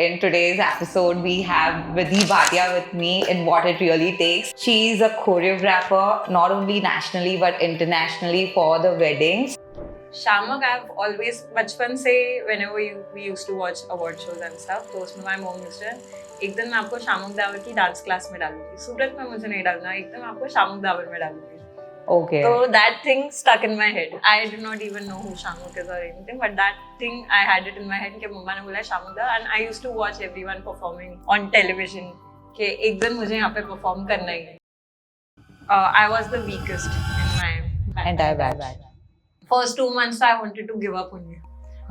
In today's episode, we have Vidhi Bhatia with me in What It Really Takes. She's a choreographer, not only nationally but internationally for the weddings. Shamak, I've always, बचपन से whenever we used to watch award shows and stuff, तो उसमें my mom used to, एक दिन मैं आपको शामक the power की dance class में डालूंगी. सूरत में मुझे नहीं डालना, एक दिन मैं आपको शामक दावर में डालूंगी. Okay. So that thing stuck in my head. I did not even know who Shamak is or anything, but that thing I had it in my head कि मम्मा ने बोला शामक the power, and I used to watch everyone performing on television कि एक दिन मुझे यहाँ पे perform करना ही है. I was the weakest in my Entire batch. First 2 months I wanted to give up only.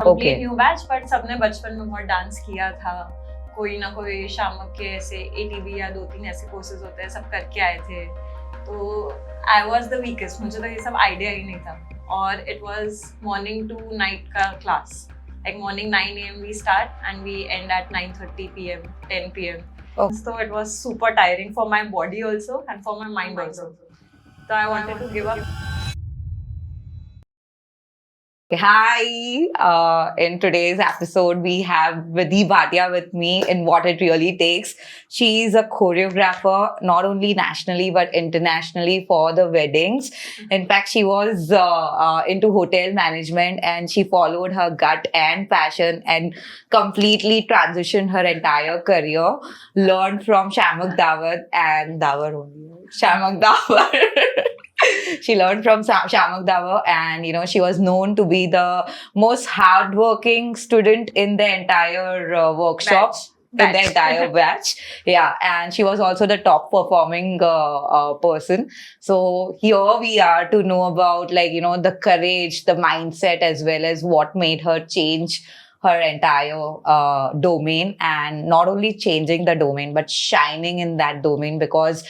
Complete new batch, but सबने बचपन में बहुत डांस किया था. कोई ना कोई शामक के ऐसे ATB या 2-3 ऐसे कोर्सेज होते हैं, सब करके आए थे. तो I was the weakest. मुझे तो ये सब आइडिया ही नहीं था. और it was morning to night का class. Like morning 9 AM we start and we end at 9:30 PM, 10 PM. Oh. So it was super tiring for my body also and for my mind also. So I wanted to give up. Hi, in today's episode, we have Vidhi Bhatia with me in What It Really Takes. She's a choreographer, not only nationally but internationally for the weddings. In fact, she was into hotel management and she followed her gut and passion and completely transitioned her entire career. Learned from Shamak Davar and Davar only. Shamak Davar. She learned from Shamak Davar, and she was known to be the most hardworking student in the entire workshop. In the entire batch. Yeah, and she was also the top performing person. So here we are to know about the courage, the mindset, as well as what made her change her entire domain, and not only changing the domain but shining in that domain, because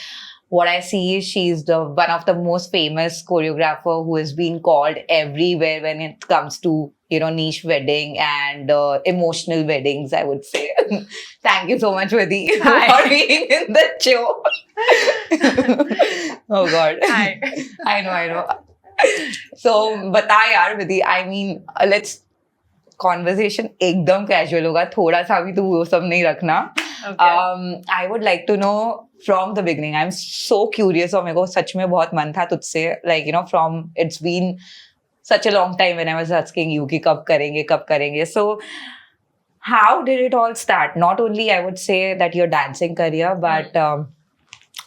what I see is she's one of the most famous choreographer who has been called everywhere when it comes to niche wedding and emotional weddings, I would say. Thank you so much, Vidhi, for being in the show. Oh God. Hi. I know. So, bata yaar, Vidhi. I mean, let's conversation एकदम casual होगा, थोड़ा सा भी तू वो सब नहीं रखना. Okay. I would like to know from the beginning. I'm so curious और मेरे को सच में बहुत मन था तुझसे, from it's been such a long time when I was asking you कि कब करेंगे. So how did it all start? Not only I would say that your dancing career, but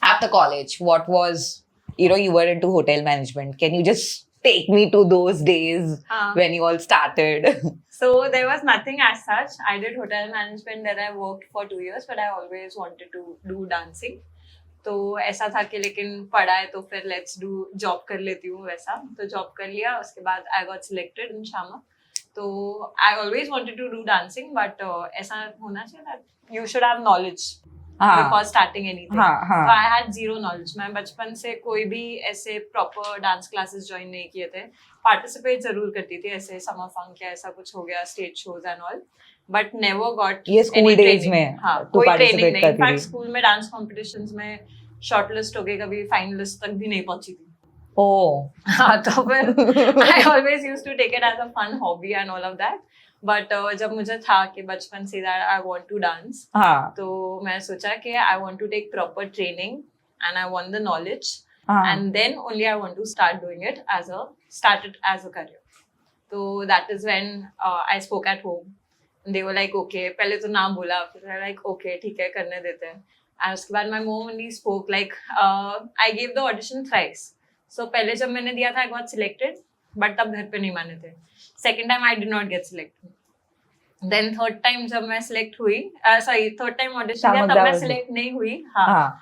after college, what was, you were into hotel management. Can you just take me to those days when you all started? So there was nothing as such. I did hotel management, then I worked for 2 years, but I always wanted to do dancing. तो ऐसा था कि लेकिन पढ़ा है तो फिर let's do job कर लेती हूँ वैसा. तो job कर लिया, उसके बाद I got selected in Shamak. तो I always wanted to do dancing, but ऐसा होना चाहिए that you should have knowledge before starting anything. So I had zero knowledge. मैं बचपन से कोई भी ऐसे proper dance classes join नहीं किए थे. Participate जरूर करती थी, ऐसे summer funk या ऐसा कुछ हो गया, stage shows and all. But never got ये school days में हाँ, कोई training नहीं. In fact, school में dance competitions में shortlist हो गई, कभी finalist तक भी नहीं पहुंची थी. Oh. हाँ, तो फिर I always used to take it as a fun hobby and all of that. But जब मुझे था कि बचपन से that I want to dance, तो मैं सोचा कि I want to take proper training and I want the knowledge, and then only I want to start doing it as a career. So that is when I spoke at home. And they were like, okay, पहले तो नाम बोला, फिर they were like, okay, ठीक है, करने देते हैं. And उसके बाद my mom only spoke like, I gave the audition thrice. So पहले जब मैंने दिया था, I got selected, but तब घर पे नहीं माने थे. Second time I did not get selected. Then third time जब मैं select हुई, third time audition दिया, तब मैं select नहीं हुई. हाँ.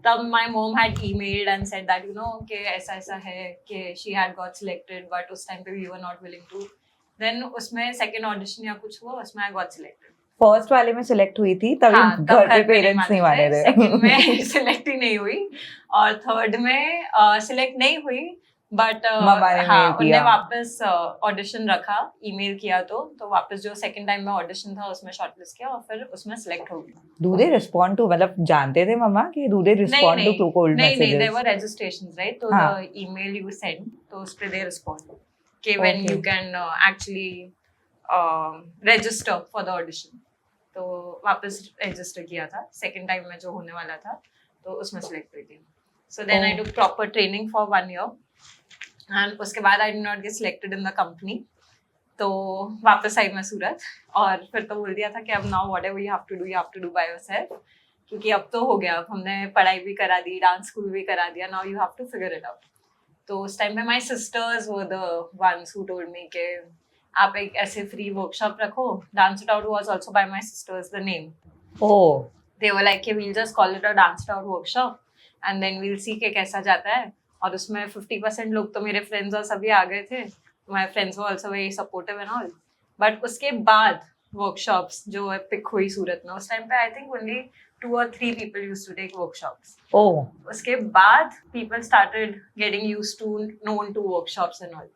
तब my mom had emailed and said that कि ऐसा है कि she had got selected, but उस time पे we were not willing to. Then उसमें second audition या कुछ हुआ, उसमें I got selected. फर्स्ट वाले में सिलेक्ट हुई थी, तभी घर पे पेरेंट्स नहीं माने थे. सेकंड में सिलेक्ट ही नहीं हुई और थर्ड में सिलेक्ट नहीं हुई, बट उन्होंने वापस ऑडिशन रखा, ईमेल किया तो वापस जो सेकंड टाइम में ऑडिशन था उसमें शॉर्टलिस्ट किया और फिर उसमें सिलेक्ट हो गई. Do they respond to, मतलब जानते थे मम्मा कि do they respond to cold messages? नहीं, there were registrations, right? तो the email you send, तो उस पे they respond कि when you can actually register for the audition. तो वापस रजिस्टर किया था सेकंड टाइम में जो होने वाला था, तो उसमें सिलेक्ट हुई थी. So then I took proper training for 1 year and उसके बाद I did not get selected in the company. तो वापस आई मैं सूरत और फिर तो बोल दिया था कि अब now whatever you have to do by yourself, क्योंकि अब तो हो गया, अब हमने पढ़ाई भी करा दी, डांस स्कूल भी करा दिया, now you have to figure it out. तो उस टाइम पे my sisters were the ones who told me कि आप एक ऐसे फ्री वर्कशॉप रखो. Dance it out was also by my sisters the name. Oh. They were like कि we'll just call it a dance it out workshop and then we'll see के कैसा जाता है. और उसमें 50% लोग तो मेरे फ्रेंड्स और सभी आ गए थे. My friends were also very supportive and all. But उसके बाद वर्कशॉप्स जो पिक हुई सूरत में, उस टाइम पे I think only 2 or 3 people used to take workshops. Oh. उसके बाद people started getting used to known to workshops and all.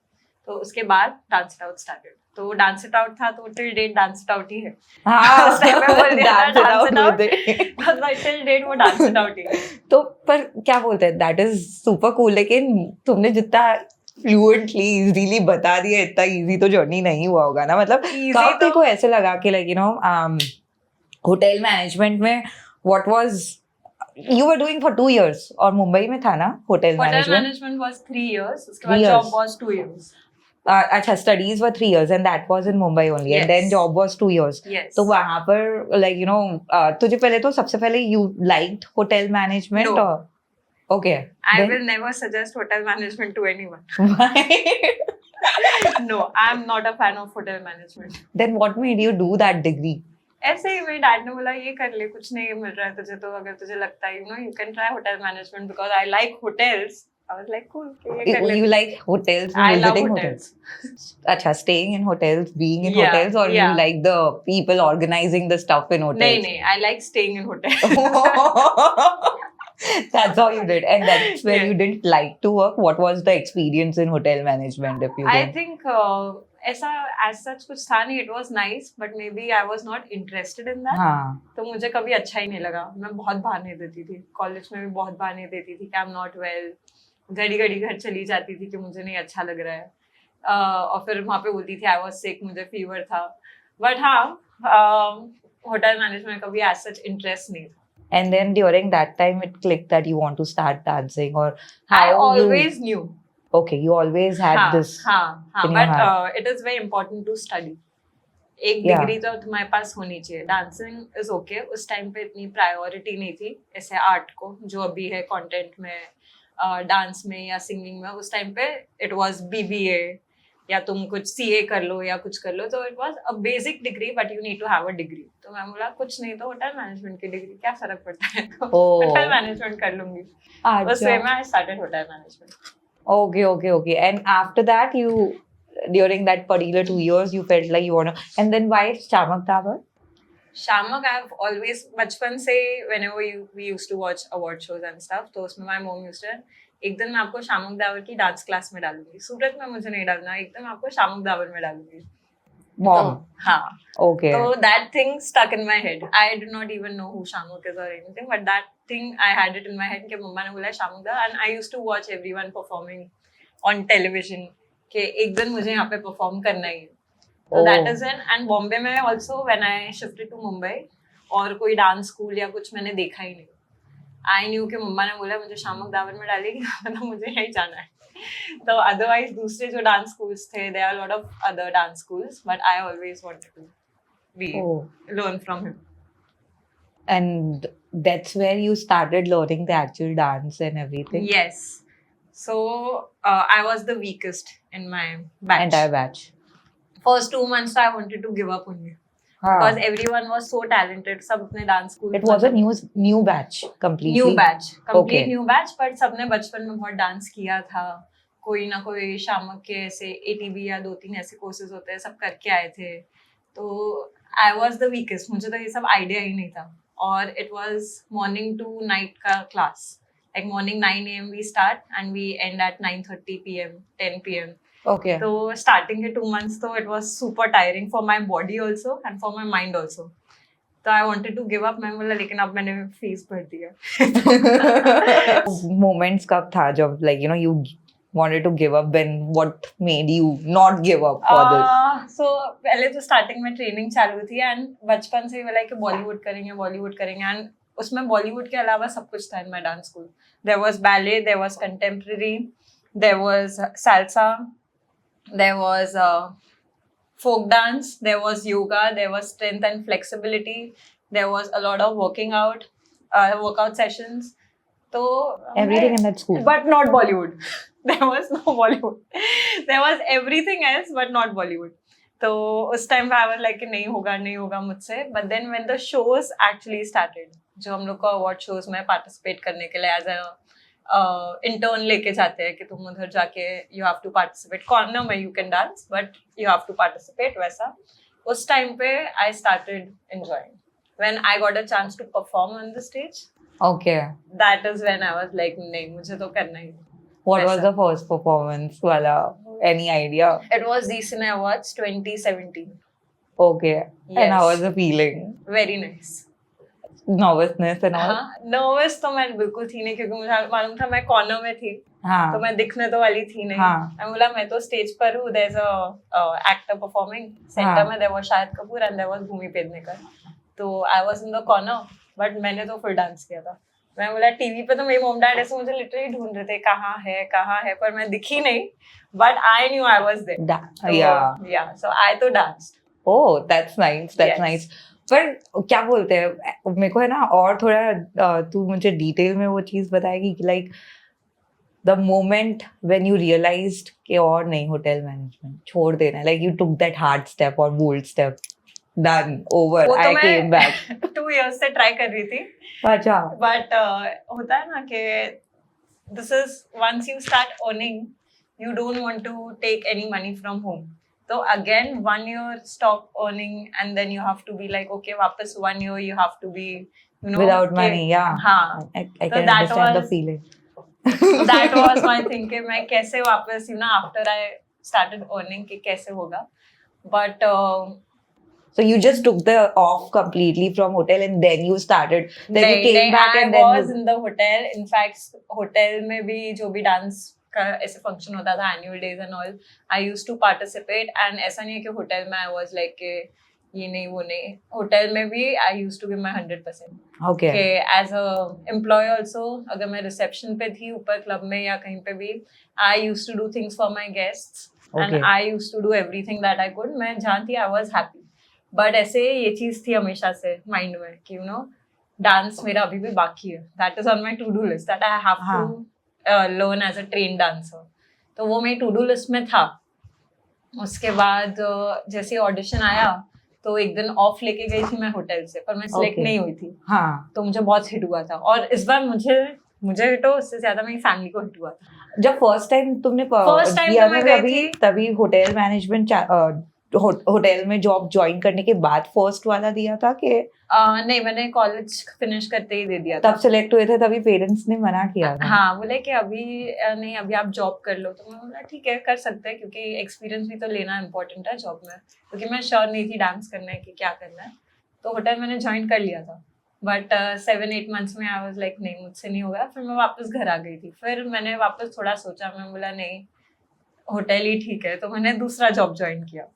तो उसके बाद Dance It Out started. तो Dance It Out था तो till date Dance It Out ही है. हाँ, उस time पे बोल दिया था Dance It Out. with it. तो till date वो Dance It Out ही है. तो पर क्या बोलते हैं, दैट इज सुपर कूल. लेकिन तुमने जितना फ्लुएंटली इजीली बता दिया, इतना इजी तो जर्नी नहीं हुआ होगा ना. मतलब कब तेरे को ऐसे लगा कि like you no hotel management में what was you were doing for 2 years और मुंबई में था ना hotel management? Hotel management was 3 years. उसके बाद job was 2 years. अच्छा, studies were 3 years and that was in Mumbai only. Yes. And then job was 2 years. Yes. तो वहाँ पर like you know तुझे पहले तो सबसे पहले you liked hotel management? No. Or okay. I Then? will never suggest hotel management to anyone. Why? No, I am not a fan of hotel management. Then what made you do that degree? ऐसे ही मेरे dad ने बोला ये कर ले, कुछ नहीं मिल रहा है तुझे तो अगर तुझे लगता है you can try hotel management because I like hotels. I was like cool, ये कर ले. You like hotels, I love visiting hotels. अच्छा, staying in hotels, being in Yeah, hotels, or you yeah. like the people organizing the stuff in hotels? नहीं, I like staying in hotels. That's how you did, and that's where Yeah. you didn't like to work. What was the experience in hotel management, if you I did? think ऐसा as such कुछ था नहीं. It was nice, but maybe I was not interested in that. हाँ. तो मुझे कभी अच्छा ही नहीं लगा. मैं बहुत बहाने देती थी, कॉलेज में भी बहुत बहाने देती थी कि आई एम नॉट वेल. घड़ी घड़ी घर चली जाती थी कि मुझे नहीं अच्छा लग रहा है. और फिर वहाँ पे बोलती थी आई वाज सिक, मुझे फीवर था. बट हाँ, होटल मैनेजमेंट कभी एज सच इंटरेस्ट नहीं था. And then during that time, it clicked that you want to start dancing, or I how you? always knew. Okay, you always had this. हाँ, in your but it is very important to study. एक Yeah. Degree तो तुम्हारे पास होनी चाहिए. Dancing is okay, उस time पे इतनी priority नहीं थी ऐसे आर्ट को जो अभी है कंटेंट में, डांस में या सिंगिंग में. उस टाइम पे इट वाज BBA या तुम कुछ CA कर लो या कुछ कर लो. तो it was a basic degree but you need to have a degree. तो मैं बोला कुछ नहीं तो होटल मैनेजमेंट की डिग्री, क्या फर्क पड़ता है, तो होटल मैनेजमेंट कर लूंगी. उस वे में I started hotel management. Okay. And after that, during that particular 2 years, you felt like you wanna. And then why Chamak Dabar? Shamak, I've always बचपन से whenever we used to watch award shows and stuff, तो उसमें my mom used to एक दिन मैं आपको शामक the power की dance class में डालूंगी. सूरत में मुझे नहीं डालना, एक दिन मैं आपको शामक दावर में डालूंगी. Mom. हाँ. Okay. So that thing stuck in my head. I did not even know who Shamak is or anything, but that thing I had it in my head कि मम्मा ने बोला शामक the power, and I used to watch everyone performing on television कि एक दिन मुझे यहाँ पे perform करना ही है. So that is it. And Bombay में also when I shifted to Mumbai, और कोई डांस स्कूल या कुछ मैंने देखा ही नहीं. I knew कि मम्मा ने बोला मुझे शामक दावर में डालेगी, मतलब मुझे यही जाना है. तो अदरवाइज दूसरे जो डांस स्कूल्स थे, there are a lot of other dance schools, but I always wanted to learn from him. And that's where you started learning the actual dance and everything. Yes. So I was the weakest in my batch. Entire batch. First 2 months I wanted to give up only. Because everyone was so talented. सब अपने dance school. It was a new batch completely. New batch, complete Okay. new batch. But सबने बचपन में बहुत dance किया था. कोई ना कोई शामक के ऐसे ATB या 2-3 ऐसे कोर्सेज होते हैं, सब करके आए थे. तो I was the weakest. मुझे तो ये सब आइडिया ही नहीं था. और it was morning to night का class. Like morning 9 AM we start and we end at 9:30 PM, 10 PM. Okay. तो starting के 2 months तो it was super tiring for my body also and for my mind also. तो I wanted to give up. मैं बोला लेकिन अब मैंने fees भर दिया. Moments कब था जब like you know you wanted to give up, when what made you not give up for this? so पहले तो स्टार्टिंग में ट्रेनिंग चालू थी एंड बचपन से ही बोला कि बॉलीवुड करेंगे एंड उसमें बॉलीवुड के अलावा सब कुछ था in my dance school. There was ballet, there was contemporary, there was salsa, there was folk dance, there was yoga, there was strength and flexibility, there was a lot of workout sessions. So everything in that school, but not Bollywood. There was no Bollywood. There was everything else but not Bollywood. तो उस time पे आई was like नहीं होगा मुझसे. But then when the shows actually started, जो हम लोग को अवार्ड शोज में पार्टिसिपेट करने के लिए एज अ इंटर्न लेके जाते हैं कि तुम उधर जाके you have to participate, corner में you can dance but you have to participate, वैसा उस टाइम पे I started enjoying. When I got a chance to perform on the stage, okay, that is when I was like नहीं मुझे तो करना ही. what was the first performance wala, any idea? It was Zee Cine Awards 2017. Okay. Yes. And how was the feeling? Very nice. Nervousness and all? हाँ, nervous तो मैं बिल्कुल थी नहीं, क्योंकि मुझे मालूम था मैं कॉर्नर में थी. हाँ. तो मैं दिखने तो वाली थी नहीं. हाँ. मैं बोला मैं तो स्टेज पर हूँ. There is a actor performing centre में. There was Shahid Kapoor and there was Bhumi Pednekar. तो I was in the corner but मैंने तो फुल डांस किया था. मैं बोला टीवी पे तो मेरी मॉम डैड ऐसे मुझे लिटरली ढूंढ रहे थे कहाँ है, पर मैं दिखी नहीं. But I knew I was there. Yeah so आई तो danced. Oh, that's nice. That's nice. पर क्या बोलते हैं, मेरे को है ना और थोड़ा तू मुझे डिटेल में वो चीज बताएगी कि like the moment when you realized कि और नहीं होटल मैनेजमेंट छोड़ देना, like you took that hard step और bold step, done, over, I came back. 2 years से ट्राई कर रही थी. अच्छा. बट होता है ना कि this is once you start earning you don't want to take any money from home. So again 1 year stop earning and then you have to be like okay वापस 1 year you have to be without money. Yeah, हाँ. I can understand the feeling. That was my thing कि मैं कैसे वापस after I started earning कि कैसे होगा. But so you just took the off completely from hotel and then you started. Then you came back and then I then was in the hotel. In fact hotel में भी जो भी dance का ऐसे function होता था, annual days and all, I used to participate. And ऐसा नहीं है कि होटल में आई वाज लाइक ये नहीं वो नहीं. होटल में भी I used to give my 100%. okay, कि एज अ एम्प्लॉय आल्सो, अगर मैं रिसेप्शन पे थी ऊपर क्लब में या कहीं पे भी, I used to do things for my guests and I used to do everything that I could. मैं जहाँ थी आई वाज हैप्पी. बट ऐसे ये चीज थी हमेशा से माइंड में कि डांस मेरा अभी भी बाकी है. That is on my to do list that I have to learn as a trained dancer. तो वो मेरी टू डू लिस्ट में था. उसके बाद जैसे ऑडिशन आया तो एक दिन ऑफ लेके गई थी मैं होटल से, पर मैं सिलेक्ट नहीं हुई थी. हाँ. तो मुझे बहुत हिट हुआ था और इस बार मुझे हिट हो उससे ज्यादा मेरी फैमिली को हिट हुआ था. जब फर्स्ट टाइम तुमने किया था तभी होटल मैनेजमेंट होटल में जॉब ज्वाइन करने के बाद फर्स्ट वाला दिया था कि नहीं, मैंने कॉलेज फिनिश करते ही दे दिया था. तब सिलेक्ट हुए थे तभी पेरेंट्स ने मना किया था. हाँ, बोले कि अभी नहीं, अभी आप जॉब कर लो. तो मैं बोला ठीक है कर सकते हैं, क्योंकि एक्सपीरियंस भी तो लेना इम्पोर्टेंट है जॉब में. क्योंकि मैं श्योर नहीं थी डांस करना है कि क्या करना है. तो होटल मैंने ज्वाइन कर लिया था. बट 7-8 मंथ्स में आई वाज लाइक नहीं मुझसे नहीं होगा. फिर मैं वापस घर आ गई थी. फिर मैंने वापस थोड़ा सोचा, मैं बोला नहीं होटल ही ठीक है. तो मैंने दूसरा जॉब ज्वाइन किया.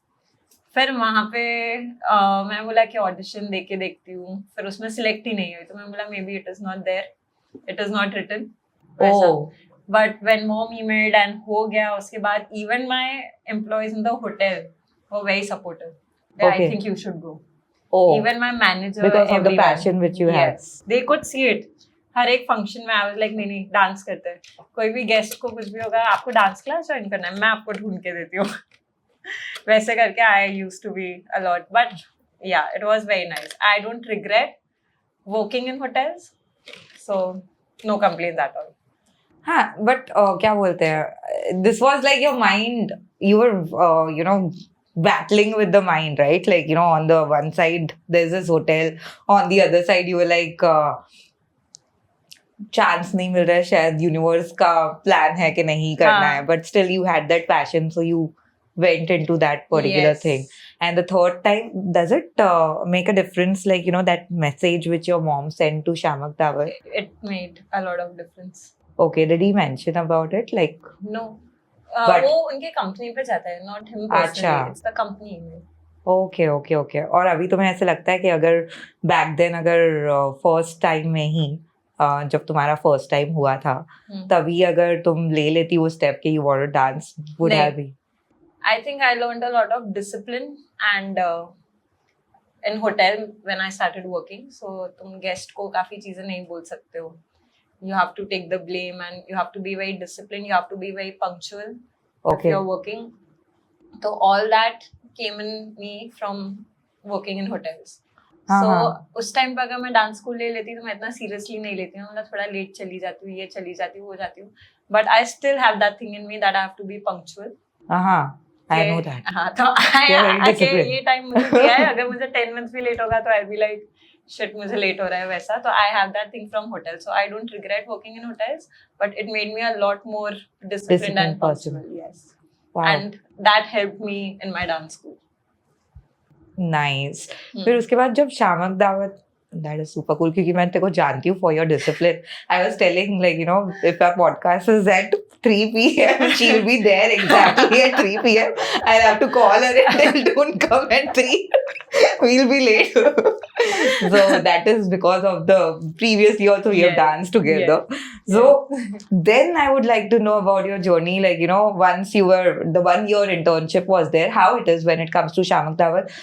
फिर वहाँ पे मैं बोला कि ऑडिशन दे के देखती हूँ. फिर उसमें सिलेक्ट ही नहीं हुई. तो मैं बोला maybe it is not there, it is not written. But when mom emailed and हो गया, उसके बाद even my employees in the hotel were very supportive. I think you should go. Even my manager, because of the passion which you have, they could see it. हर एक function में I was like नहीं dance करते हैं. कोई भी guest को कुछ भी होगा, आपको डांस क्लास ज्वाइन करना है, मैं आपको ढूंढ के देती हूँ. वैसे करके I used to be a lot. But yeah it was very nice. I don't regret working in hotels, so no complaints at all. हाँ, बट क्या बोलते हैं, this was like your mind, you were battling with the mind, right? Like, on the one side there's this hotel, on the other side you were like chance नहीं मिल रहा है, शायद universe का plan है कि नहीं करना है, but still you had that passion, so you went into that particular thing. And the third time, does it make a difference, like that message which your mom sent to Shamak Davar? It made a lot of difference. Okay, did he mention about it? Like, no. But वो उनके company पे जाता है, not him personally, it's the company में। Okay okay okay. और अभी तुम्हें ऐसे लगता है कि अगर बैक देन अगर फर्स्ट टाइम में ही जब तुम्हारा फर्स्ट टाइम हुआ था तभी अगर तुम ले लेती वो स्टेप कि you want to dance, would have be? I think I learned a lot of discipline and in hotel when I started working. So तुम गेस्ट को काफी चीजें नहीं बोल सकते हो, you have to take the blame and you have to be very disciplined, you have to be very punctual if you're working. So all that came in me from working in hotels. So उस time पर अगर मैं dance school ले लेती तो मैं इतना seriously नहीं लेती हूँ, मतलब थोड़ा लेट चली जाती हूँ, ये चली जाती हूँ, वो जाती हूँ, but I still have that thing in me that I have to be punctual. I know that. हाँ, तो ये टाइम मुझे दिया है, अगर मुझे 10 मिनट्स भी लेट होगा तो आई बी लाइक शिट मुझे लेट हो रहा है वैसा। तो I have that thing from hotel, so I don't regret working in hotels, but it made me a lot more disciplined and punctual. Yes, and that helped me in my dance school. Nice. फिर उसके बाद जब शामक दावत, that is super cool क्योंकि मैं तेरे को जानती हूँ for your discipline. I was telling like, you know, if our podcast is at 3 p.m. she'll be there exactly at 3 p.m. I'll have to call her and tell don't come at 3. We'll be late. So that is because of the previous year so we have danced together. So then I would like to know about your journey, like, you know, once you were, the 1 year internship was there, how it is when it comes to Shamak Dawat.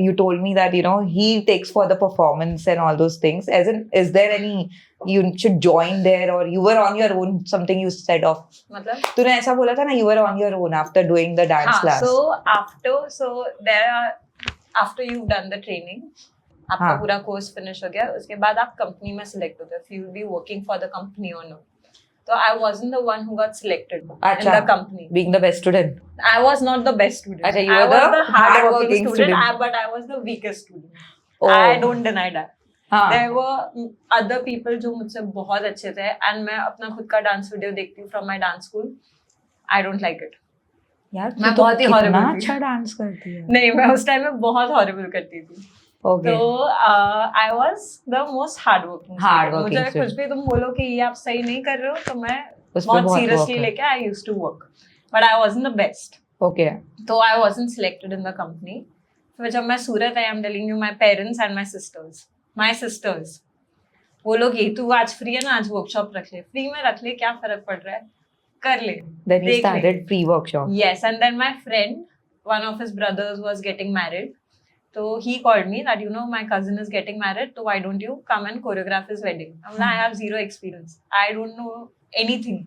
You told me that, you know, he takes for the performance and all those things. As in, is there any you should join there or you were on your own, something you said of? मतलब तूने ऐसा बोला था ना, you were on your oon after doing the dance class. So there are, after you've done the training, आपका पूरा course finish हो गया, उसके बाद आप कंपनी में सिलेक्ट होते हो, if you will be working for the company or not. So I wasn't the one who got selected in the company. Being the best student. I was not the best student. Achha, you were the hard-working student. But I was the weakest student. I don't deny that. There were other people जो मुझसे बहुत अच्छे थे, and मैं अपना खुद का dance video देखती हूँ from my dance school. I don't like it. यार मैं बहुत ही horrible अच्छा डांस करती है। नहीं, मैं उस टाइम में बहुत horrible करती थी। Okay. So I was the most hardworking. मुझे कुछ भी तुम बोलो कि ये आप सही नहीं कर रहे हो तो मैं बहुत seriously लेके I used to work, but I wasn't the best. Okay. So I wasn't selected in the company. फिर जब मैं सूरत आई, I'm telling you, my parents and my sisters, वो लोग ये तू आज फ्री है ना, आज वर्कशॉप रख ले, फ्री में रख ले, क्या फर्क पड़ रहा है, कर ले। Then he started free workshop. Yes, and then my friend, one of his brothers was getting married. So he called me that, you know, my cousin is getting married, so why don't you come and choreograph his wedding? I have zero experience. I don't know anything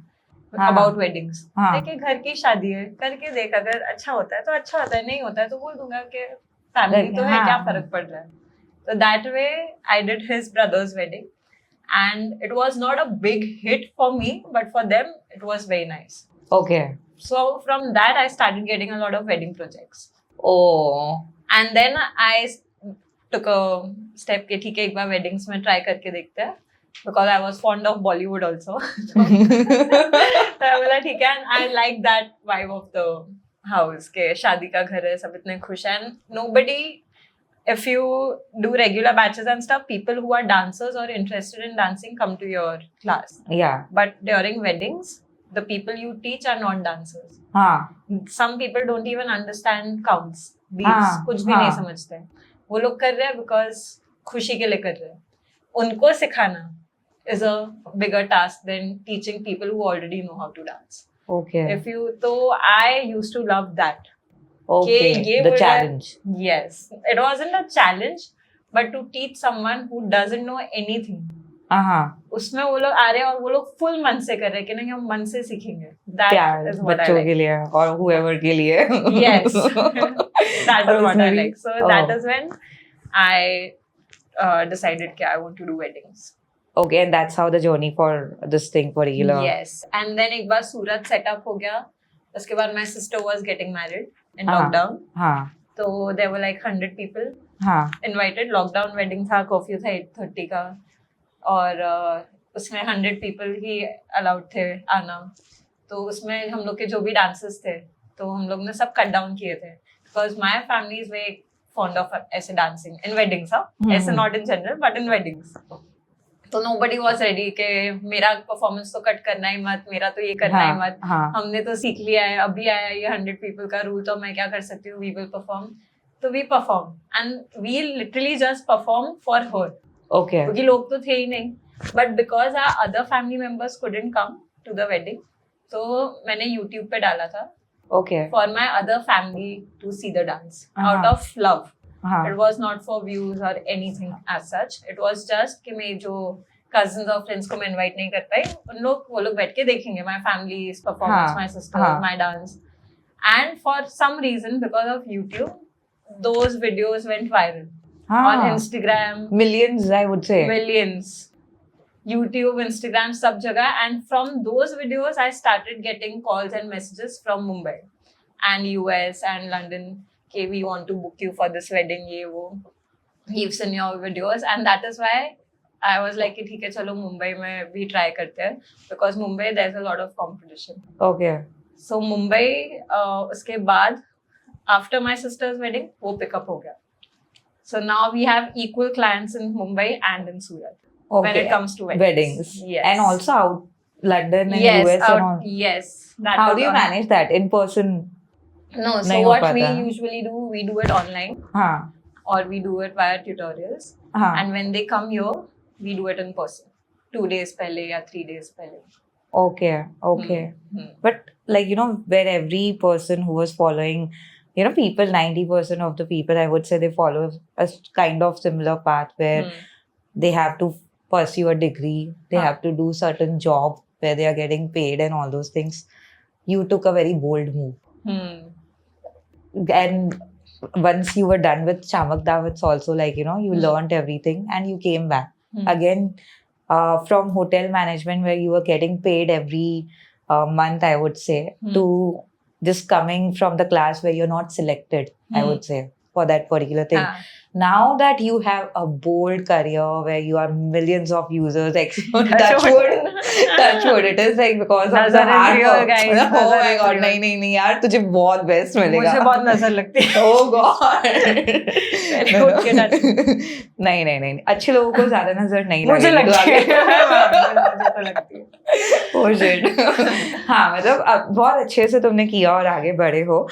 about weddings. देखिए घर की शादी है, करके देख, अगर अच्छा होता है तो अच्छा होता है, नहीं होता है तो बोल दूंगा कि फैमिली तो है, क्या फर्क पड़ रहा है। So that way I did his brother's wedding and it was not a big hit for me, but for them it was very nice. Okay. So from that I started getting a lot of wedding projects. Oh. And then I took a step कि ठीक है एक बार weddings में try करके देखते हैं, because I was fond of Bollywood also. तो मैं बोला ठीक है, and I like that vibe of the house के शादी का घर है, सब इतने खुश हैं, and nobody, if you do regular batches and stuff, people who are dancers or interested in dancing come to your class. Yeah. But during weddings, the people you teach are not dancers. Some people don't even understand counts. कुछ भी नहीं समझते, वो लोग कर रहे हैं because खुशी के लिए कर रहे हैं। उनको सिखाना is a bigger task than teaching people who already know how to dance. Okay. So I used to love that. Okay. The challenge. Yes, it wasn't a challenge, but to teach someone who doesn't know anything. उसमें वो लोग आ रहे हैं और वो लोग full मन से कर रहे हैं कि नहीं हम मन से सीखेंगे। That is what I like. बच्चों के लिए और whoever के लिए। Yes, that is what I like. So that is when I decided that I want to do weddings. Okay, and that's how the journey for this thing for Ela. Yes, and then एक बार सूरत setup हो गया, उसके बाद my sister was getting married in lockdown. तो there were like 100 people invited. Lockdown wedding था, curfew था 8:30 का, और उसमें 100 people ही अलाउड थे आना। तो उसमें हम लोग के जो भी डांसर्स थे तो हम लोग ने सब कट डाउन किए थे, because my family is very fond of ऐसे डांसिंग इन वेडिंग्स, ऐसे not in general but in weddings. तो nobody was ready कि मेरा परफॉर्मेंस तो कट करना ही मत, मेरा तो ये करना ही मत, हमने तो सीख लिया है, अभी आया ये 100 people का रूल, तो मैं क्या कर सकती हूँ, we will perform. तो we perform and we literally just perform for her. Okay. क्योंकि लोग तो थे ही नहीं, but because our other family members couldn't come to the wedding, तो मैंने YouTube पे डाला था. Okay. For my other family to see the dance out of love. It was not for views or anything as such. It was just कि मैं जो cousins और friends को मैं invite नहीं कर पाई, वो लोग बैठ के देखेंगे my family's performance, my sisters, my dance. And for some reason, because of YouTube, those videos went viral on Instagram. Millions, I would say. Millions. YouTube, Instagram, सब जगह. And from those videos, I started getting calls and messages from Mumbai and US and London. Okay, we want to book you for this wedding, ये वो. We've seen your videos, and that is why I was like, ठीक है चलो मुंबई में भी try करते हैं, because Mumbai there's a lot of competition. Okay. So Mumbai उसके बाद after my sister's wedding वो pick up हो गया. So now we have equal clients in Mumbai and in Surat. Okay. When it comes to weddings. Yes. And also out London and yes, US out, and all. Yes. How do you manage that in person? No, so what we usually do, we do it online. Or we do it via tutorials. And when they come here, we do it in person. 2 days pehle ya 3 days pehle. Okay. But like, you know, where every person who was following, you know, people, 90% of the people, I would say they follow a kind of similar path where they have to pursue a degree, they have to do certain job where they are getting paid and all those things. You took a very bold move. And once you were done with Chamak Dav, it's also like, you know, you learned everything and you came back. Again, from hotel management where you were getting paid every month, I would say, to just coming from the class where you're not selected, I would say, for that particular thing. Now that you have a bold career where you are millions of users, touch wood, it is like because of the hard work. Oh my god, नहीं यार, तुझे बहुत best मिलेगा. मुझे बहुत नजर लगती है. Oh god. नहीं, अच्छे लोगों को ज्यादा नजर नहीं लगती. मुझे लगती है. Oh shit. हाँ, मतलब बहुत अच्छे से तुमने किया और आगे बढ़े हो.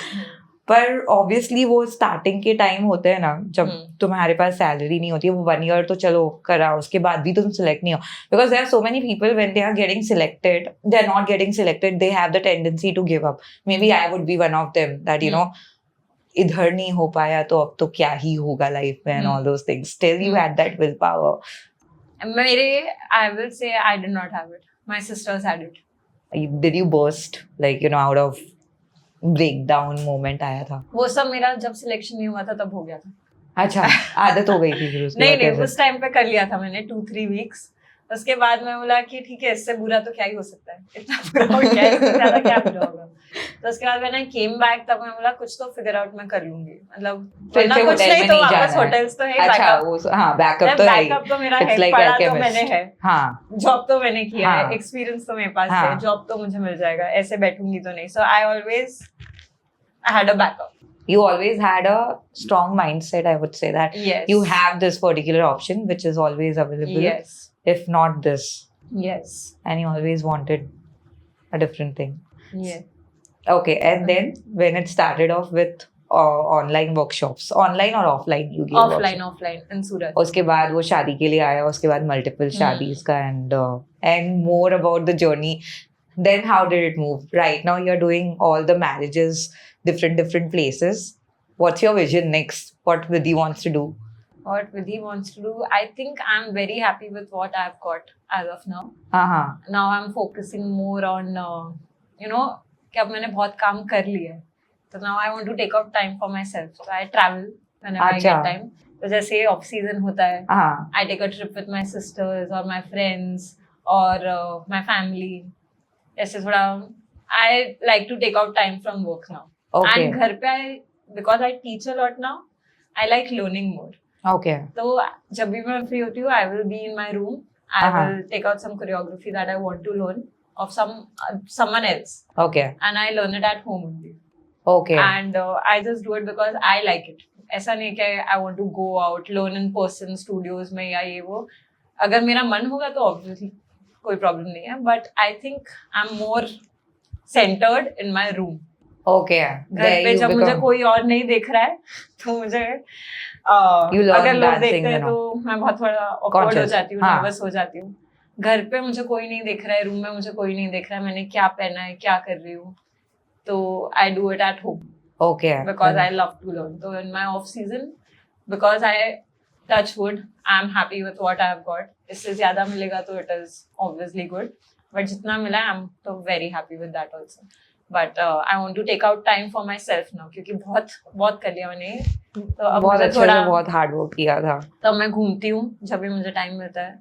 पर ऑब्वियसली वो स्टार्टिंग के टाइम होते हैं ना, जब तुम्हारे पास सैलरी नहीं होती है, वो 1 year तो चलो करा, उसके बाद भी तुम सिलेक्ट नहीं हो. Because there are so many people when they are getting selected, they are not getting selected, they have the tendency to give up. Maybe I would be one of them that you know इधर नहीं हो पाया तो अब तो क्या ही होगा life में and all those things. Still you had that willpower. मेरे I will say I did not have it. My sisters had it. Did you burst like you know out of breakdown moment आया था? वो सब मेरा जब selection नहीं हुआ था तब हो गया था. अच्छा, आदत हो गई थी फिर उसके? नहीं, उस टाइम पे कर लिया था मैंने 2-3 weeks. उसके बाद मैं बोला कि ठीक है, इससे बुरा तो क्या ही हो सकता है, इतना बुरा हो गया, इससे ज्यादा क्या बुरा होगा. तो उसके बाद मैंने केम बैक, तब मैं बोला कुछ तो फिगर आउट मैं कर लूंगी. मतलब कुछ नहीं तो वापस होटल्स तो है. अच्छा, वो हां, बैकअप तो है. बैकअप तो मेरा है, पढ़ा तो मैंने है. हां, जॉब तो मैंने किया है, एक्सपीरियंस तो मेरे पास है, जॉब तो मुझे मिल जाएगा, ऐसे बैठूंगी तो नहीं. सो I had a backup. You always had a strong mindset, I would say that. Yes. You have this particular option which is always available. Yes. If not this. Yes. And you always wanted a different thing. Yeah. Okay, and then when it started off with online workshops, online or offline you gave offline in Surat. उसके बाद वो शादी के लिए आया, उसके बाद multiple शादीज का and more about the journey. Then how did it move? Right now you're doing all the marriages, different places. What's your vision next? What Vidhi wants to do? What Vidhi wants to do? I think I'm very happy with what I've got as of now. Now I'm focusing more on, you know, कि अब मैंने बहुत काम कर लिया है. So now I want to take out time for myself. So I travel whenever I get time. तो जैसे off season होता है, I take a trip with my sisters or my friends or my family. ऐसे थोड़ा I like to take out time from work now. Okay. And घर पे because I teach a lot now, I like learning more. Okay. तो जब भी मैं free होती हूँ, I will be in my room. I will take out some choreography that I want to learn of someone else. Okay. And I learn it at home only. Okay. And I just do it because I like it. ऐसा नहीं कि I want to go out, learn in person, studios में या ये वो. अगर मेरा मन होगा तो ऑब्वियसली कोई प्रॉब्लम नहीं है, but I think I am more centred in my room. Okay. घर पे जब मुझे कोई और नहीं देख रहा है तो मुझे अगर लोग देखते हैं तो मैं बहुत थोड़ा ऑकवर्ड हो जाती हूँ, नर्वस हो जाती हूँ. घर पे मुझे कोई नहीं देख रहा है, रूम में मुझे कोई नहीं देख रहा है, मैंने क्या पहना है, क्या कर रही हूँ, तो I do it at home. Okay. Because I love to learn. So in my off season, because I touch wood, I'm happy with what I've got. इससे ज़्यादा मिलेगा तो it is obviously good. But जितना मिला I'm so very happy with that also. But I want to take out time for myself now क्योंकि बहुत कर लिया मैंने. तो अब बहुत मुझे अच्छे से बहुत हार्ड वर्क किया था. तब मैं घूमती हूँ जब भी मुझे टाइम मिलता है.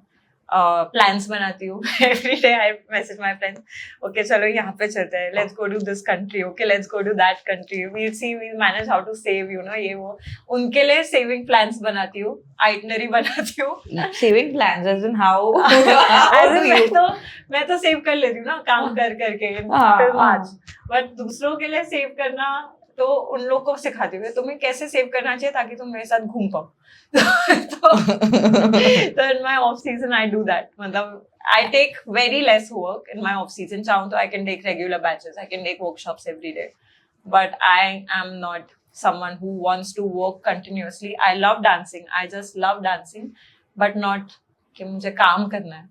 प्लान्स बनाती हूँ. Every day I message my friends, okay चलो यहाँ पे चलते हैं, let's go to this country, okay let's go to that country, we'll see we'll manage how to save, you know, ये वो. उनके लिए सेविंग प्लान्स बनाती हूँ, आइटनरी बनाती हूँ. Saving plans as in how? मैं तो सेव कर लेती हूँ ना काम कर करके फिर मार्च. बट दूसरों के लिए सेव करना तो उन लोग को सिखाती हूँ तुम्हें कैसे सेव करना चाहिए ताकि तुम मेरे साथ घूम पाओ. तो in my off season I do that. मतलब I take very less work in my off season. चाहूँ तो I can take regular batches, I can take workshops every day. But I am not someone who wants to work continuously. I love dancing. I just love dancing, but not कि मुझे काम करना है.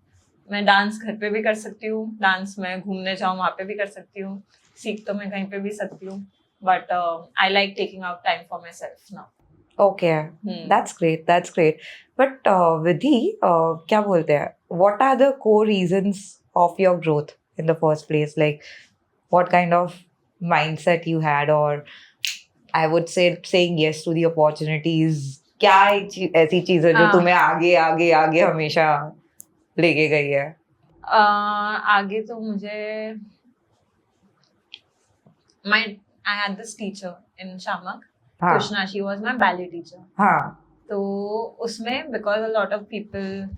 मैं dance घर पे भी कर सकती हूँ, डांस मैं घूमने जाऊँ वहाँ पे भी कर सकती हूँ, सीख तो मैं कहीं पे भी सकती हूँ. But I like taking out time for myself now. Okay, that's great. That's great. But Vidhi, क्या बोलते हैं? What are the core reasons of your growth in the first place? Like, what kind of mindset you had, or I would say saying yes to the opportunities. क्या ऐसी चीज है जो तुम्हें आगे आगे आगे हमेशा लेके गई है? आगे तो मुझे I had this teacher in Shamak. Krishna, she was my ballet teacher. तो उसमें because a lot of people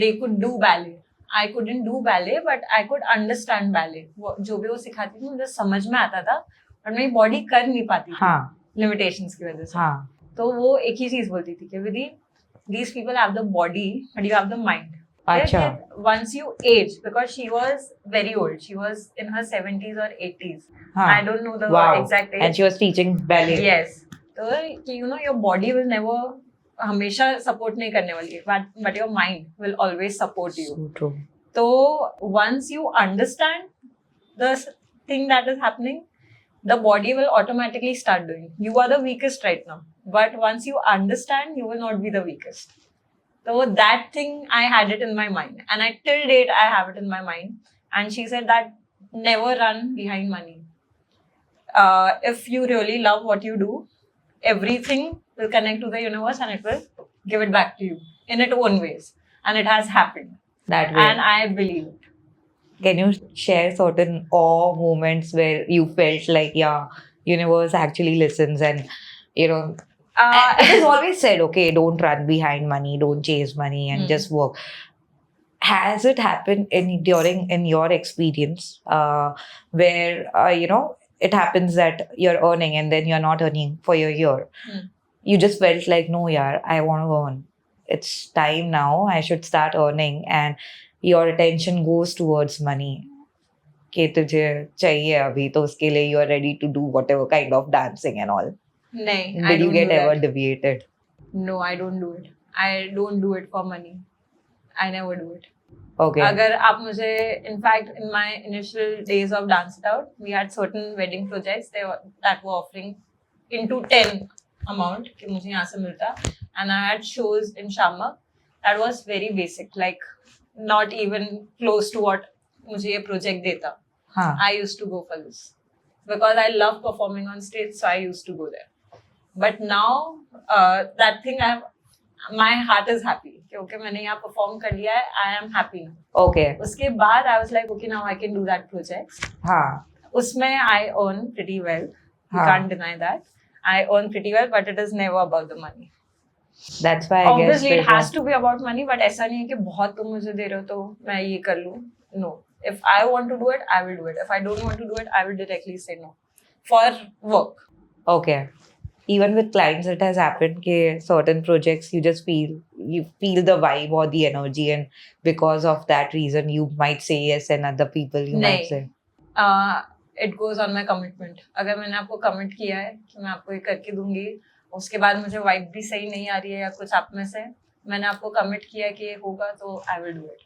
they could do ballet. I couldn't do ballet, but I could understand ballet. जो भी वो सिखाती थी मुझे समझ में आता था, और मेरी बॉडी कर नहीं पाती थी limitations की वजह से. तो वो एक ही चीज बोलती थी कि विधि, these people have the body, but you have the mind. अच्छा. Once you age, because she was very old, she was in her 70s or 80s. I don't know the exact age. And she was teaching ballet. Yes. So you know your body will never हमेशा support नहीं करने वाली है, but your mind will always support you. So true. So once you understand the thing that is happening, the body will automatically start doing. You are the weakest right now, but once you understand, you will not be the weakest. So that thing, I had it in my mind, and till date I have it in my mind. And she said that never run behind money. If you really love what you do, everything will connect to the universe and it will give it back to you in its own ways. And it has happened. That way. And I believe it. Can you share certain awe moments where you felt like, yeah, universe actually listens, and you know, it is always said, okay, don't run behind money, don't chase money, and just work. Has it happened in your experience where you know, it happens that you're earning and then you're not earning for your year? You just felt like, no, yaar, I want to earn. It's time now. I should start earning, and your attention goes towards money. कि तुझे चाहिए अभी तो उसके लिए you are ready to do whatever kind of dancing and all. नहीं, Did you get ever deviated? No, I don't do it. I don't do it for money. I never do it. Okay. अगर आप मुझे, in fact, in my initial days of Dance It Out, we had certain wedding projects that were offering into 10 amount कि मुझे यहाँ से मिलता, and I had shows in Shamak that was very basic, like not even close to what मुझे ये project देता. I used to go for this because I love performing on stage, so I used to go there. But now that thing my heart is happy. Okay, मैंने यहाँ perform कर लिया है, I am happy now. Okay. उसके बाद I was like, okay, now I can do that project. उसमें I earn pretty well. You can't deny that. I earn pretty well, but it is never about the money. That's why obviously it has to be about money, but ऐसा नहीं है कि बहुत तुम मुझे दे रहे हो तो मैं ये कर लूँ. No. If I want to do it, I will do it. If I don't want to do it, I will directly say no. For work. Okay. even with clients it has happened ke certain projects you just feel the vibe or the energy, and because of that reason you might say yes and other people you might say it goes on my commitment. अगर मैंने आपको commit किया है कि मैं आपको ये करके दूंगी, उसके बाद मुझे वाइब भी सही नहीं आ रही है या कुछ आप में से, मैंने आपको कमिट किया कि ये होगा, तो आई will do it.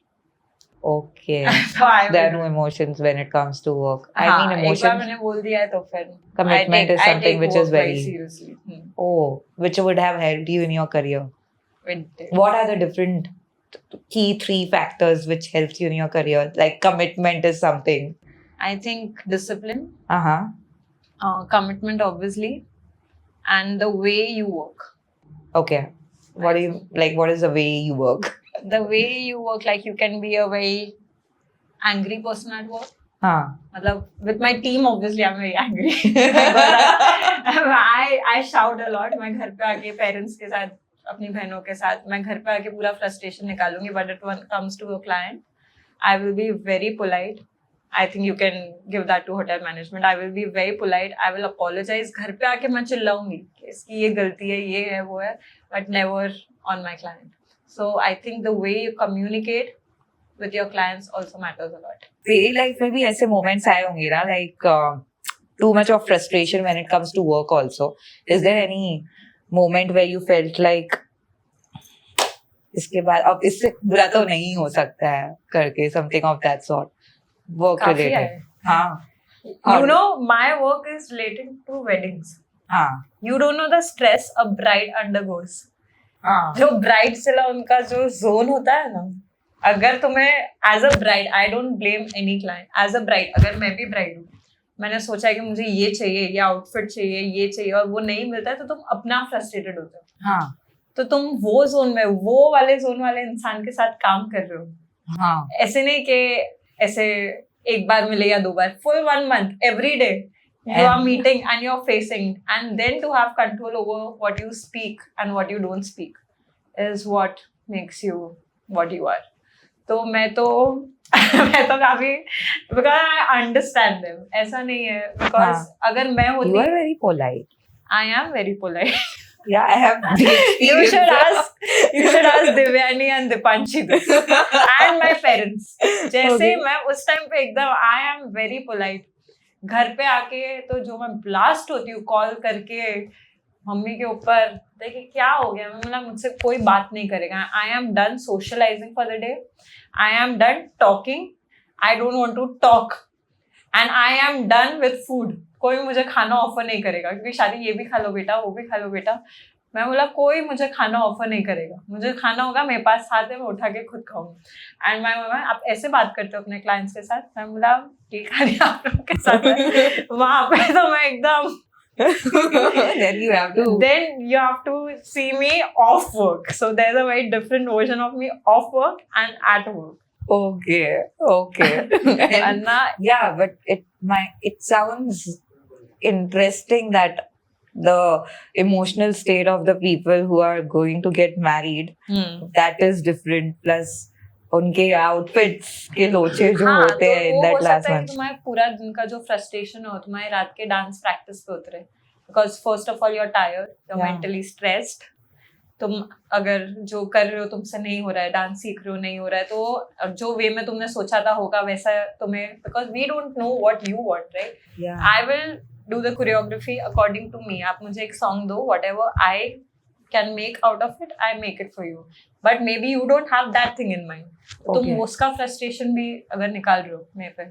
Okay. So there are no emotions when it comes to work. I mean, एक बार emotions. मैंने बोल दिया है तो फिर Commitment is something which is very seriously. Oh, which would have helped you in your career. It did. What are the different key 3 factors which helps you in your career? Like commitment is something. I think discipline, Uh-huh. commitment obviously, and the way you work. Okay. What do you like? What is the way you work? The way you work, like you can be a very angry person at work. मतलब with my team obviously I'm very angry. I shout a lot. मैं घर पे आके parents के साथ, अपनी बहनों के साथ, मैं घर पे आके पूरा frustration निकालूंगी. But when it comes to a client, I will be very polite. I think you can give that to hotel management. I will be very polite. I will apologize. घर पे आके मैं चिल्लाऊंगी कि इसकी ये गलती है, ये है, वो है, but never on my client. So I think the way you communicate with your clients also matters a lot. Daily life में भी ऐसे moments आए होंगे ना, like too much of frustration when it comes to work also. Is there any moment where you felt like इसके बाद अब इससे बुरा तो नहीं हो सकता है करके, something of that sort? Work related. हाँ. You know, my work is related to weddings. हाँ. You don't know the stress a bride undergoes. हाँ. जो ब्राइड से उनका जो जोन होता है ना, अगर तुम्हें as a bride, I don't blame any client, as a bride, अगर मैं भी ब्राइड हूँ, मैंने सोचा है कि मुझे ये चाहिए, ये आउटफिट चाहिए, ये चाहिए, और वो नहीं मिलता है, तो तुम अपना फ्रस्ट्रेटेड होते हो. हाँ. तो तुम वो जोन में, वो वाले जोन वाले इंसान के साथ काम कर रहे हो. हाँ. ऐसे नहीं कि ऐसे एक बार मिले या 2 बार, full 1 month, every day you are meeting and you're facing, and then to have control over what you speak and what you don't speak is what makes you what you are. तो मैं तो काफी, because I understand them. ऐसा नहीं है, because अगर मैं होती, you are very polite. I am very polite. Yeah, I have. You should ask Divyani and Dipanshi this, and my parents. जैसे मैं उस टाइम पे एकदम I am very polite. घर पे आके तो जो मैं ब्लास्ट होती हूँ कॉल करके मम्मी के ऊपर, देखिए क्या हो गया, मतलब मुझसे कोई बात नहीं करेगा. I am done socialising for the day, I am done talking, I don't want to talk, and I am done with food. कोई मुझे खाना ऑफर नहीं करेगा, क्योंकि शादी ये भी खा लो बेटा, वो भी खा लो बेटा. मैं बोला कोई मुझे खाना ऑफर नहीं करेगा, मुझे खाना होगा मेरे पास साथ है, मैं उठा के खुद खाऊंगी. एंड माय मम्मा, आप ऐसे बात करते हो अपने क्लाइंट्स के साथ? मैं बोला ये खाली आप लोग के साथ है. वहां पे तो मैं एकदम then you have to see me off work. So there's a very different version of me off work and at work. Okay. And yeah, but it sounds interesting that the emotional state of the people who are going to get married, that is different, plus उनके outfits के लोचे जो होते हैं in that last month. तुम्हारे पूरा दिन का जो फ्रस्ट्रेशन हो, तुम्हारे रात के डांस प्रैक्टिस पे उतरे, because first of all you are tired, you are mentally stressed. तुम अगर जो कर रहे हो तुमसे नहीं हो रहा है, डांस सीख रहे हो नहीं हो रहा है, तो जो वे में तुमने सोचा था होगा वैसा तुम्हें, because we don't know what you want, right? I will do the choreography according to me. आप मुझे एक सॉन्ग दो, whatever I can make out of it, I make it for you. But maybe you don't have that thing in mind. तुम उसका frustration भी अगर निकाल रहे हो मेरे पे,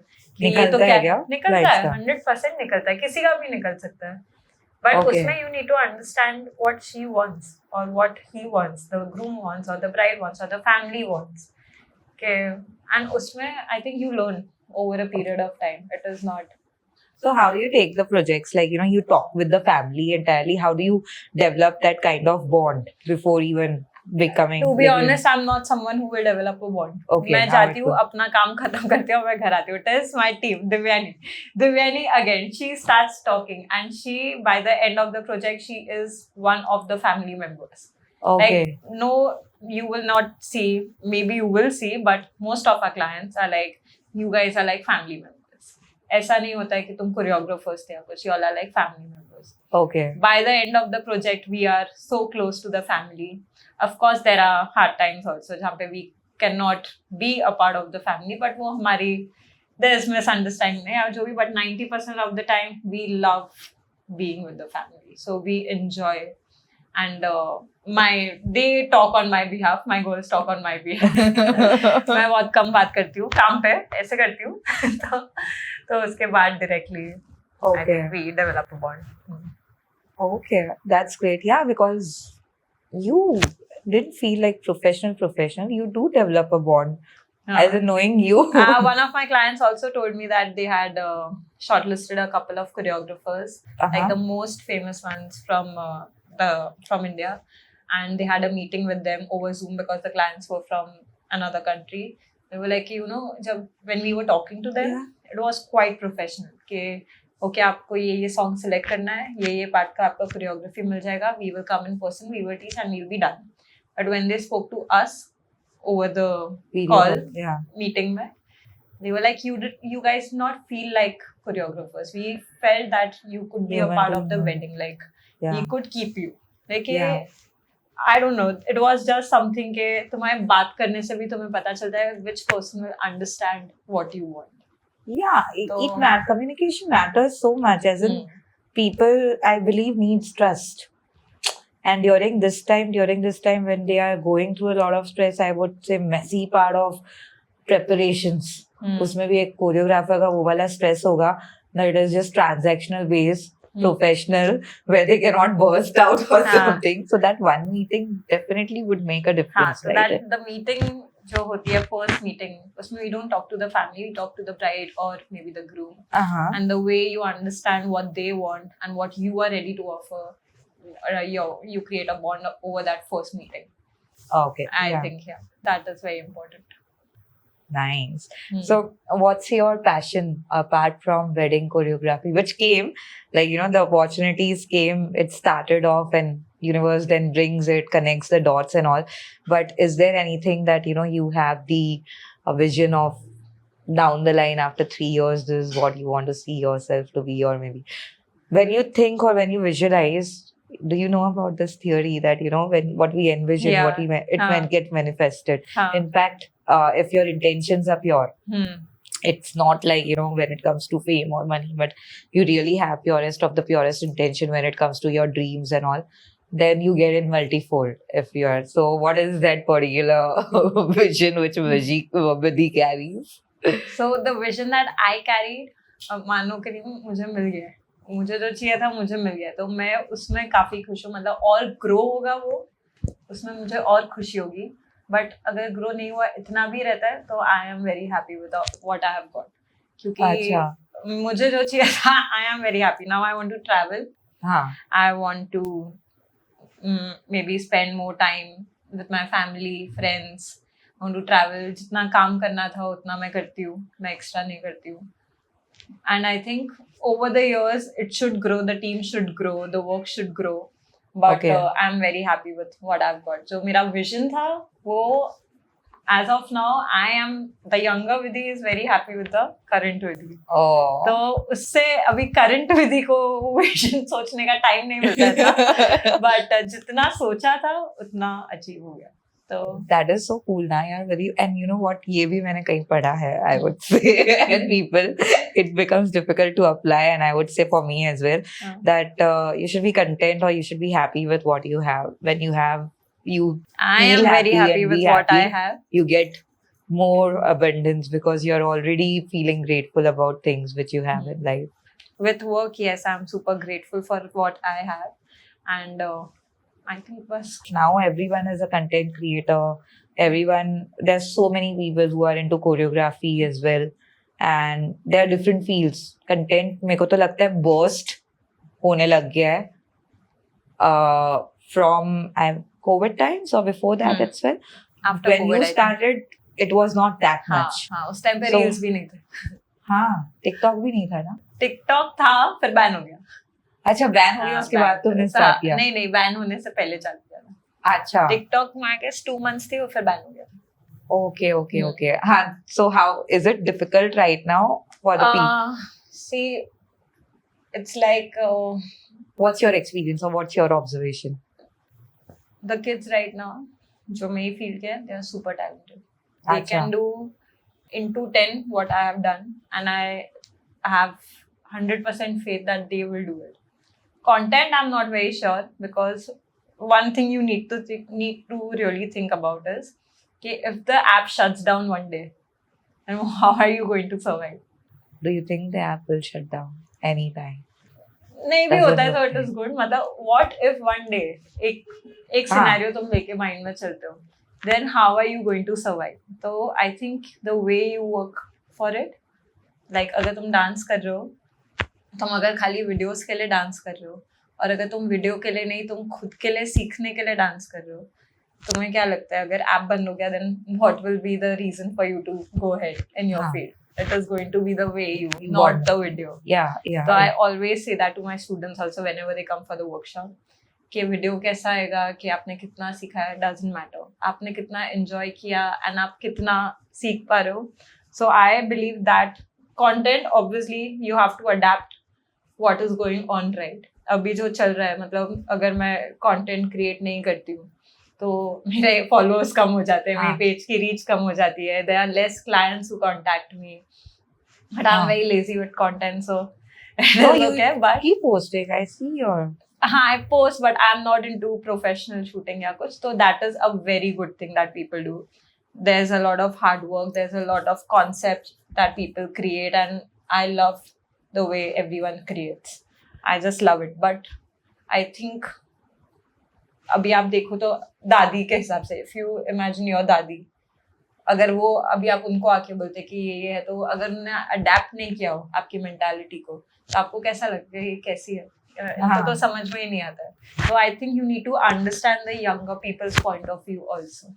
ये तो क्या निकलता है, 100% निकलता है, किसी का भी निकल सकता है. बट उसमें you need to understand what she wants और what he wants, the groom wants और द ब्राइड वांट्स और the family wants. Okay and उसमें I think you learn over a period of time. It is not. So how do you take the projects? Like, you talk with the family entirely. How do you develop that kind of bond before even becoming? To be honest, I'm not someone who will develop a bond. Okay, मैं जाती हूँ, अपना काम खत्म करती हूँ, मैं घर आती हूँ. It is my team, Divyani again, she starts talking, and she, by the end of the project, she is one of the family members. Okay. Like, no, you will not see, maybe you will see, but most of our clients are like, you guys are like family members. ऐसा नहीं होता है कि तुम choreographers थे या कुछ, you all are like family members. choreographers. Okay. By the end of the project, we are so close to the family. Of course, there are hard times also, जहाँ पे we cannot be a part of the family, but वो हमारी there's misunderstanding है जो भी, but 90% of the time we love being with the family, so we enjoy. And they talk on my behalf, my girls talk on my behalf. मैं बहुत कम बात करती हूँ काम पे, ऐसे करती हूँ. तो उसके बाद directly I think we develop a bond. Okay, that's great. Yeah, because you didn't feel like professional. You do develop a bond. As in knowing you. One of my clients also told me that they had shortlisted a couple of choreographers, like the most famous ones from India, and they had a meeting with them over Zoom because the clients were from another country. They were like, when we were talking to them, it was quite professional. Okay, आपको ये song select करना है, ये part का आपका choreography मिल जाएगा, we will come in person, we will teach and we'll be done. But when they spoke to us over the call meeting में, they were like, you guys not feel like choreographers. We felt that you could be a part of the wedding, like we could keep you. Like I don't know, it was just something के तुम्हारे बात करने से भी तुम्हें पता चलता है which person will understand what you want. Yeah, communication matters so much, as in people, I believe, needs trust. And during this time when they are going through a lot of stress, I would say messy part of preparations. उसमें भी एक choreographer का वो वाला stress होगा, that it is just transactional based, professional, where they cannot burst out or something. So that one meeting definitely would make a difference. So right? That the meeting जो होती है first meeting, उसमें we don't talk to the family, we talk to the bride or maybe the groom. And the way you understand what they want and what you are ready to offer, you create a bond over that first meeting. Okay. I think that is very important. Nice. So what's your passion apart from wedding choreography, which came, like, the opportunities came, it started off and universe then brings it, connects the dots and all. But is there anything that, you have the vision of down the line after 3 years, this is what you want to see yourself to be, or maybe when you think or when you visualize, do you know about this theory that, when what we envision, it get manifested? In fact, if your intentions are pure, it's not like, when it comes to fame or money, but you really have purest of the purest intention when it comes to your dreams and all, then you get it multifold if you are. So what is that particular vision which Vidhi carries? So the vision that I carried, मानो कि मुझे मिल गया, मुझे जो चाहिए था मुझे मिल गया, तो मैं उसमें काफी खुश हूँ. मतलब और ग्रो होगा वो, उसमें मुझे और खुशी होगी. बट अगर ग्रो नहीं हुआ, इतना भी रहता है, तो I am very happy with what I have got. क्योंकि मुझे जो चाहिए था, I am very happy. Now I want to travel. I want to maybe spend more time with my family, friends. I want to travel. जितना काम करना था उतना मैं करती हूँ, मैं एक्स्ट्रा नहीं करती हूँ. And I think over the years it should grow, the team should grow, the work should grow. But I'm very happy with what I've got. जो मेरा vision था वो, as of now, I am the younger Vidhi is very happy with the current Vidhi. तो उससे अभी current Vidhi को vision सोचने का time नहीं मिलता था. But जितना सोचा था उतना achieve हो गया. So that is so cool ना यार Vidhi. And you know what, ये भी मैंने कहीं पढ़ा है, I would say. And people, it becomes difficult to apply, and I would say for me as well, that you should be content or you should be happy with what you have. When you have, I am very happy with what I have. You get more abundance because you're already feeling grateful about things which you have in life. With work, yes, I'm super grateful for what I have. And I think now everyone is a content creator. There's so many people who are into choreography as well. And there are different fields. Content, मेरे को तो लगता है burst होने लग गया है. From COVID times or before that as well. After when COVID, you started, it was not that much. उस टाइम पे रील्स भी नहीं थे. हाँ, TikTok भी नहीं था ना. TikTok था, फिर बैन हो गया. अच्छा, बैन हो गया उसके बाद तुमने स्टार्ट किया? नहीं, बैन होने से पहले चालू किया था. अच्छा. TikTok में I guess 2 months थी और फिर बैन हो गया. Okay. हाँ, so how is it difficult right now for the people? See, it's like What's your experience or what's your observation? The kids right now, जो मेरी फील्ड के हैं, they are super talented. They can do into 10 what I have done, and I have 100% faith that they will do it. Content, I'm not very sure, because one thing you need to really think about is, okay, if the app shuts down one day, then how are you going to survive? Do you think the app will shut down anytime? नहीं भी होता है तो it is good. मतलब what if one day एक scenario तुम लेके mind में चलते हो, then how are you going to survive? तो I think the way you work for it, like अगर तुम डांस कर रहे हो, तुम अगर खाली वीडियोस के लिए डांस कर रहे हो, और अगर तुम वीडियो के लिए नहीं, तुम खुद के लिए सीखने के लिए डांस कर रहे हो, तुम्हें क्या लगता है अगर ऐप बंद हो गया, then what will be the reason for you to go ahead in your field? It is going to be the way you, not the video. Yeah. So I always say that to my students also whenever they come for the workshop, कि video कैसा आएगा, कि आपने कितना सीखा है, doesn't matter. आपने कितना enjoy किया and आप कितना सीख पा रहे हो. So I believe that content, obviously you have to adapt what is going on, right? अभी जो चल रहा है, मतलब अगर मैं content create नहीं करती हूँ तो मेरे फॉलोअर्स कम हो जाते हैं, मेरी पेज की रीच कम हो जाती है, there are less clients who contact me, but I'm very lazy with content, so no, you okay, but keep posting. I see your I post, but I'm not into professional shooting या कुछ, so that is a very good thing that people do. There's a lot of hard work, there's a lot of concepts that people create, and I love the way everyone creates. I just love it. But I think अभी आप देखो तो दादी के हिसाब से, if you imagine your दादी, अगर वो अभी आप उनको आके बोलते कि ये है, तो अगर उन्होंने अडेप्ट नहीं किया हो आपकी मेंटालिटी को, तो आपको कैसा लगेगा ये कैसी है, तो समझ में ही नहीं आता है. So I think you need to understand the younger people's point of view also.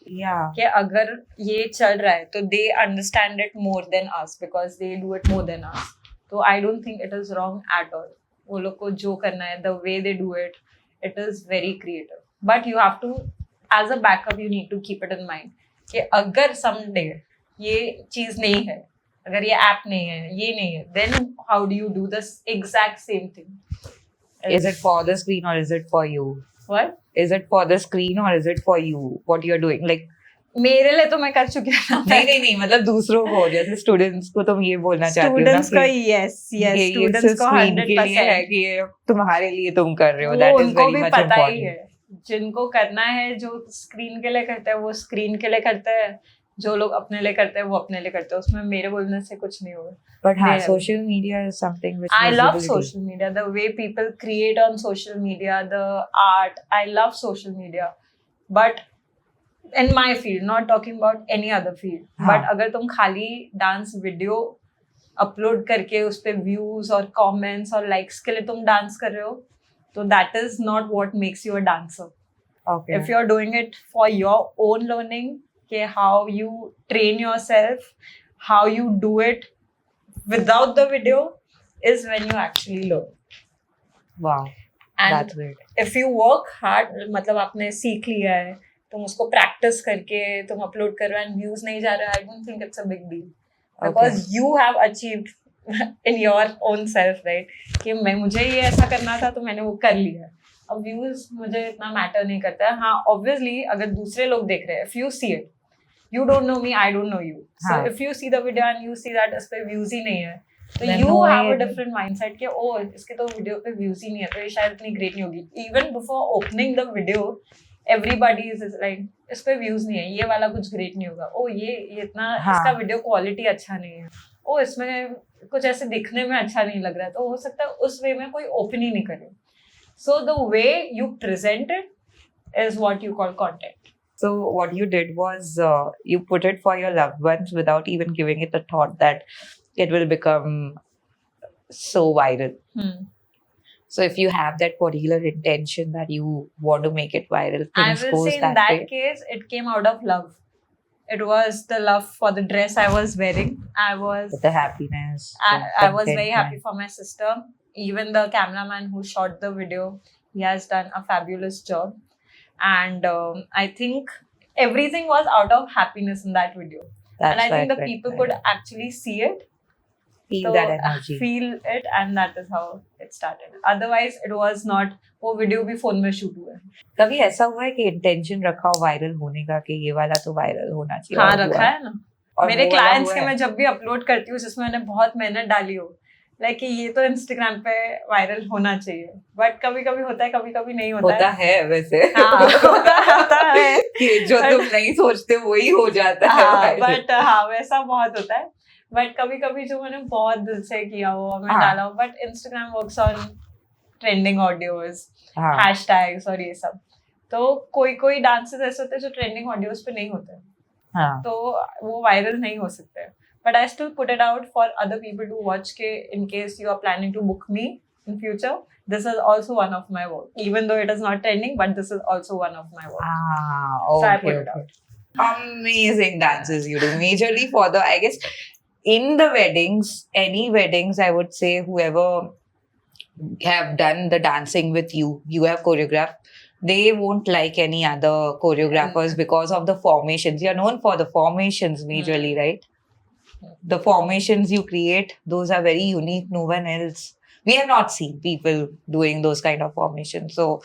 Yeah. कि अगर ये चल रहा है तो they understand it more than us because they do it more than us. So I don't think it is wrong at all. वो लोग को जो करना है, the way they do it, it is very creative. But you have to, as a backup, you need to keep it in mind कि अगर someday ये चीज नहीं है, अगर ये ऐप नहीं है, ये नहीं है, then how do you do this exact same thing? Is it for the screen or is it for you? What? Is it for the screen or is it for you? What you're doing? Like मेरे लिए तो मैं कर चुकी हूँ. नहीं मतलब दूसरों को, जैसे स्टूडेंट्स को तुम ये बोलना चाहती हो ना, स्टूडेंट्स को yes स्टूडेंट्स को 100% है कि ये तुम्हारे लिए तुम कर रहे हो. That is very much पता important. ही है जिनको करना है, जो स्क्रीन के लिए करते हैं वो स्क्रीन के लिए करते हैं, जो लोग अपने लिए करते हैं वो अपने लिए करते हैं, उसमें मेरे बोलने से कुछ नहीं होगा. But social media is something which I love social media, the way people create on social media, the art. I love social media, but in my field, not talking about any other field, but अगर तुम खाली dance video upload करके उस पे views और comments और likes के लिए तुम डांस कर रहे हो, तो that is not what makes you a dancer. Okay. If you're doing it for your own learning, okay, how you train yourself, how you do it without the video is when you actually learn. Wow, and that's great. If you work hard, मतलब आपने सीख लिया है, तुम उसको practice करके तुम upload कर रहे हो एंड व्यूज नहीं जा रहे, I don't think it's a big deal because you have achieved in your own self, right, कि मुझे ये ऐसा करना था तो मैंने वो कर लिया. अब व्यूज मुझे इतना मैटर नहीं करता है. हाँ, ऑब्वियसली अगर दूसरे लोग देख रहे हैं, if you see it, you don't know me, I don't know you, so if you see the video and you see that इस पे व्यूज ही नहीं है, तो you have a different mindset कि ओ इसके तो वीडियो पे व्यूज ही नहीं है तो ये शायद इतनी ग्रेट नहीं होगी. Even before opening the video everybody is like इस पे व्यूज नहीं है, ये वाला कुछ ग्रेट नहीं होगा, ओ ये इतना इसका वीडियो क्वालिटी अच्छा नहीं है, ओ इसमें कुछ ऐसे दिखने में अच्छा नहीं लग रहा है, तो हो सकता है उस वे में कोई ओपन ही नहीं करे. So the way you present it is what you call content. So what you did was you put it for your loved ones without even giving it a thought that it will become so viral. So if you have that particular intention that you want to make it viral, I will say in that case, it came out of love. It was the love for the dress I was wearing. I was the happiness. I was very happy for my sister. Even the cameraman who shot the video, he has done a fabulous job. And I think everything was out of happiness in that video. That's and I think the people could actually see it. Feel that energy. Feel it, and that is how it started. Otherwise, it was not वो video भी phone में shoot हुआ है. कभी ऐसा हुआ है कि इंटेंशन रखा हो वायरल होने का कि ये वाला तो वायरल होना चाहिए? हाँ, रखा है ना. मेरे क्लाइंट्स के मैं जब भी अपलोड करती हूँ जिसमें मैंने बहुत मेहनत डाली हो, लाइक ये तो इंस्टाग्राम पे वायरल होना चाहिए, बट कभी कभी होता है, कभी कभी नहीं होता है वैसे. हाँ, होता है कि जो तुम नहीं सोचते वही हो जाता है. बट हाँ, वैसा बहुत होता है. बट कभी कभी जो मैंने बहुत दिल से किया हो मैं डाला हो. But Instagram works on trending audios, hashtags और ये सब. तो कोई डांसेस ऐसे होते हैं जो ट्रेंडिंग ऑडियोज पे नहीं होते, तो वो वायरल नहीं हो सकते. But I still put it out for other people to watch के in case you are planning to book me in future. This is also one of my work, even though it is not trending, but this is also one of my work. Okay, so I put it out. Amazing dances you do, majorly for the, I guess, in the weddings, any weddings, I would say whoever have done the dancing with you, you have choreographed, they won't like any other choreographers because of the formations. You're known for the formations majorly, right? The formations you create, those are very unique. No one else. We have not seen people doing those kind of formations. So,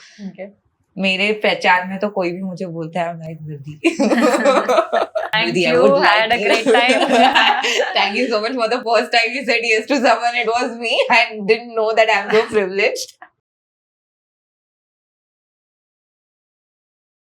मेरे पहचान में तो कोई भी मुझे बोलता है, I'm like, Vidhi. Thank you. Had a great time. Thank you so much for the first time you said yes to someone. It was me. I didn't know that I'm so privileged.